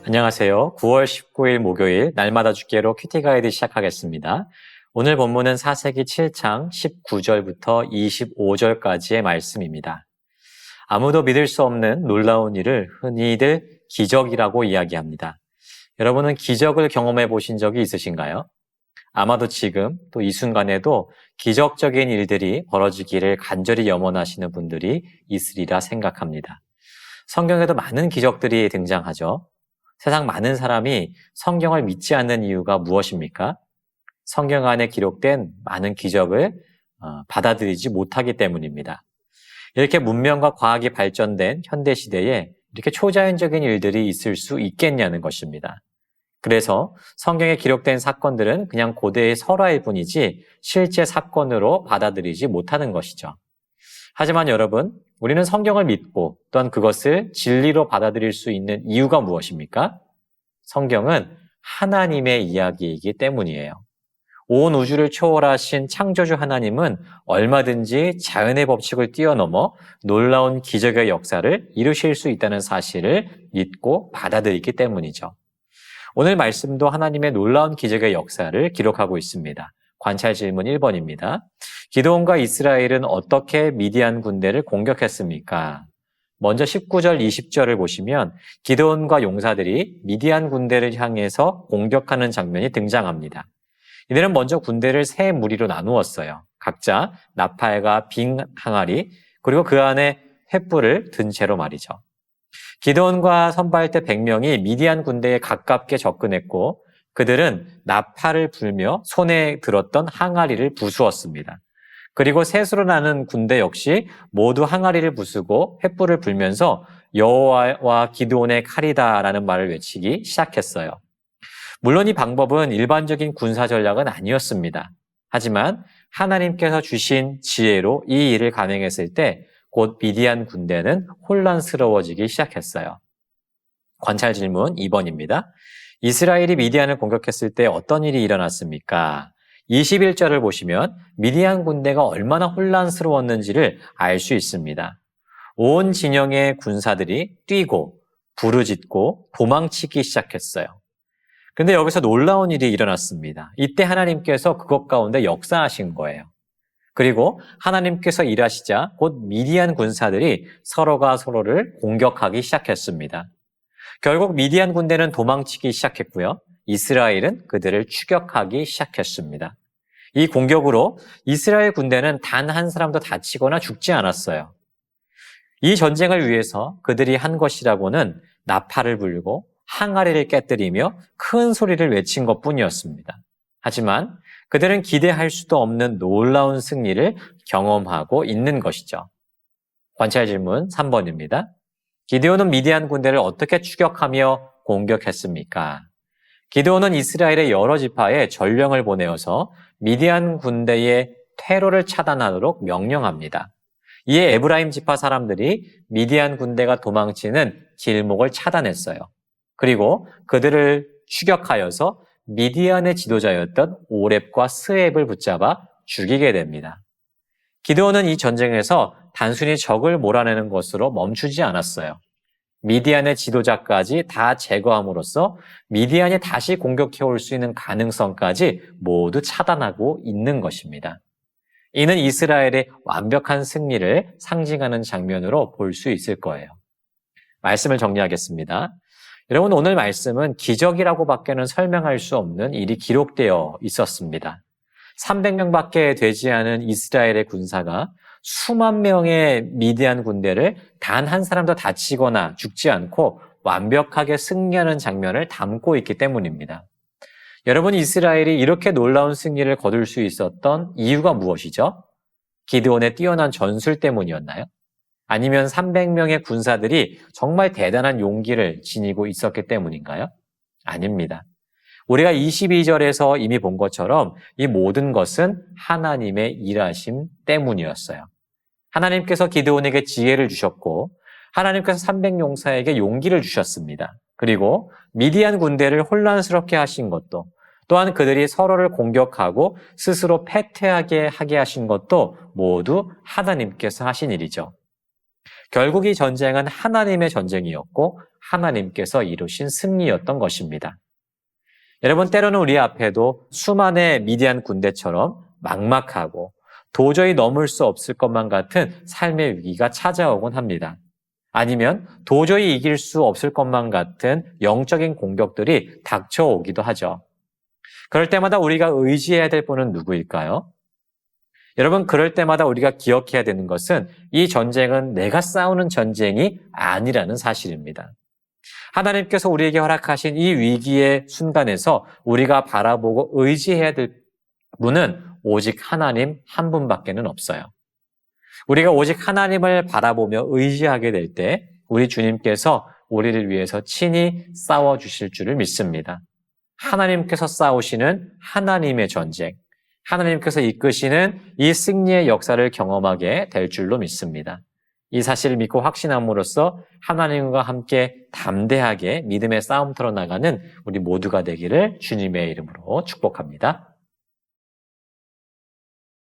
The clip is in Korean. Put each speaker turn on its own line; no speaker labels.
안녕하세요. 9월 19일 목요일 날마다 죽게로 큐티 가이드 시작하겠습니다. 오늘 본문은 사세기 7장 19절부터 25절까지의 말씀입니다. 아무도 믿을 수 없는 놀라운 일을 흔히들 기적이라고 이야기합니다. 여러분은 기적을 경험해 보신 적이 있으신가요? 아마도 지금 또 이 순간에도 기적적인 일들이 벌어지기를 간절히 염원하시는 분들이 있으리라 생각합니다. 성경에도 많은 기적들이 등장하죠. 세상 많은 사람이 성경을 믿지 않는 이유가 무엇입니까? 성경 안에 기록된 많은 기적을 받아들이지 못하기 때문입니다. 이렇게 문명과 과학이 발전된 현대시대에 이렇게 초자연적인 일들이 있을 수 있겠냐는 것입니다. 그래서 성경에 기록된 사건들은 그냥 고대의 설화일 뿐이지 실제 사건으로 받아들이지 못하는 것이죠. 하지만 여러분, 우리는 성경을 믿고 또한 그것을 진리로 받아들일 수 있는 이유가 무엇입니까? 성경은 하나님의 이야기이기 때문이에요. 온 우주를 초월하신 창조주 하나님은 얼마든지 자연의 법칙을 뛰어넘어 놀라운 기적의 역사를 이루실 수 있다는 사실을 믿고 받아들이기 때문이죠. 오늘 말씀도 하나님의 놀라운 기적의 역사를 기록하고 있습니다. 관찰 질문 1번입니다. 기드온과 이스라엘은 어떻게 미디안 군대를 공격했습니까? 먼저 19절, 20절을 보시면 기드온과 용사들이 미디안 군대를 향해서 공격하는 장면이 등장합니다. 이들은 먼저 군대를 세 무리로 나누었어요. 각자 나팔과 빙 항아리, 그리고 그 안에 횃불을 든 채로 말이죠. 기드온과 선발대 100명이 미디안 군대에 가깝게 접근했고 그들은 나팔을 불며 손에 들었던 항아리를 부수었습니다. 그리고 셋으로 나눈 군대 역시 모두 항아리를 부수고 횃불을 불면서 여호와와 기드온의 칼이다라는 말을 외치기 시작했어요. 물론 이 방법은 일반적인 군사 전략은 아니었습니다. 하지만 하나님께서 주신 지혜로 이 일을 감행했을 때 곧 미디안 군대는 혼란스러워지기 시작했어요. 관찰 질문 2번입니다. 이스라엘이 미디안을 공격했을 때 어떤 일이 일어났습니까? 21절을 보시면 미디안 군대가 얼마나 혼란스러웠는지를 알 수 있습니다. 온 진영의 군사들이 뛰고 부르짖고 도망치기 시작했어요. 그런데 여기서 놀라운 일이 일어났습니다. 이때 하나님께서 그것 가운데 역사하신 거예요. 그리고 하나님께서 일하시자 곧 미디안 군사들이 서로가 서로를 공격하기 시작했습니다. 결국 미디안 군대는 도망치기 시작했고요. 이스라엘은 그들을 추격하기 시작했습니다. 이 공격으로 이스라엘 군대는 단 한 사람도 다치거나 죽지 않았어요. 이 전쟁을 위해서 그들이 한 것이라고는 나팔을 불고 항아리를 깨뜨리며 큰 소리를 외친 것뿐이었습니다. 하지만 그들은 기대할 수도 없는 놀라운 승리를 경험하고 있는 것이죠. 관찰 질문 3번입니다. 기드온은 미디안 군대를 어떻게 추격하며 공격했습니까? 기드온은 이스라엘의 여러 지파에 전령을 보내어서 미디안 군대의 퇴로를 차단하도록 명령합니다. 이에 에브라임 지파 사람들이 미디안 군대가 도망치는 길목을 차단했어요. 그리고 그들을 추격하여서 미디안의 지도자였던 오렙과 스앱을 붙잡아 죽이게 됩니다. 기드온은 이 전쟁에서 단순히 적을 몰아내는 것으로 멈추지 않았어요. 미디안의 지도자까지 다 제거함으로써 미디안이 다시 공격해올 수 있는 가능성까지 모두 차단하고 있는 것입니다. 이는 이스라엘의 완벽한 승리를 상징하는 장면으로 볼 수 있을 거예요. 말씀을 정리하겠습니다. 여러분, 오늘 말씀은 기적이라고밖에는 설명할 수 없는 일이 기록되어 있었습니다. 300명밖에 되지 않은 이스라엘의 군사가 수만 명의 미디안 군대를 단 한 사람도 다치거나 죽지 않고 완벽하게 승리하는 장면을 담고 있기 때문입니다. 여러분, 이스라엘이 이렇게 놀라운 승리를 거둘 수 있었던 이유가 무엇이죠? 기드온의 뛰어난 전술 때문이었나요? 아니면 300명의 군사들이 정말 대단한 용기를 지니고 있었기 때문인가요? 아닙니다. 우리가 22절에서 이미 본 것처럼 이 모든 것은 하나님의 일하심 때문이었어요. 하나님께서 기드온에게 지혜를 주셨고 하나님께서 300용사에게 용기를 주셨습니다. 그리고 미디안 군대를 혼란스럽게 하신 것도 또한 그들이 서로를 공격하고 스스로 패퇴하게 하게 하신 것도 모두 하나님께서 하신 일이죠. 결국 이 전쟁은 하나님의 전쟁이었고 하나님께서 이루신 승리였던 것입니다. 여러분, 때로는 우리 앞에도 수많은 미디안 군대처럼 막막하고 도저히 넘을 수 없을 것만 같은 삶의 위기가 찾아오곤 합니다. 아니면 도저히 이길 수 없을 것만 같은 영적인 공격들이 닥쳐오기도 하죠. 그럴 때마다 우리가 의지해야 될 분은 누구일까요? 여러분, 그럴 때마다 우리가 기억해야 되는 것은 이 전쟁은 내가 싸우는 전쟁이 아니라는 사실입니다. 하나님께서 우리에게 허락하신 이 위기의 순간에서 우리가 바라보고 의지해야 될 분은 오직 하나님 한 분밖에는 없어요. 우리가 오직 하나님을 바라보며 의지하게 될 때 우리 주님께서 우리를 위해서 친히 싸워주실 줄을 믿습니다. 하나님께서 싸우시는 하나님의 전쟁, 하나님께서 이끄시는 이 승리의 역사를 경험하게 될 줄로 믿습니다. 이 사실을 믿고 확신함으로써 하나님과 함께 담대하게 믿음의 싸움터로 나가는 우리 모두가 되기를 주님의 이름으로 축복합니다.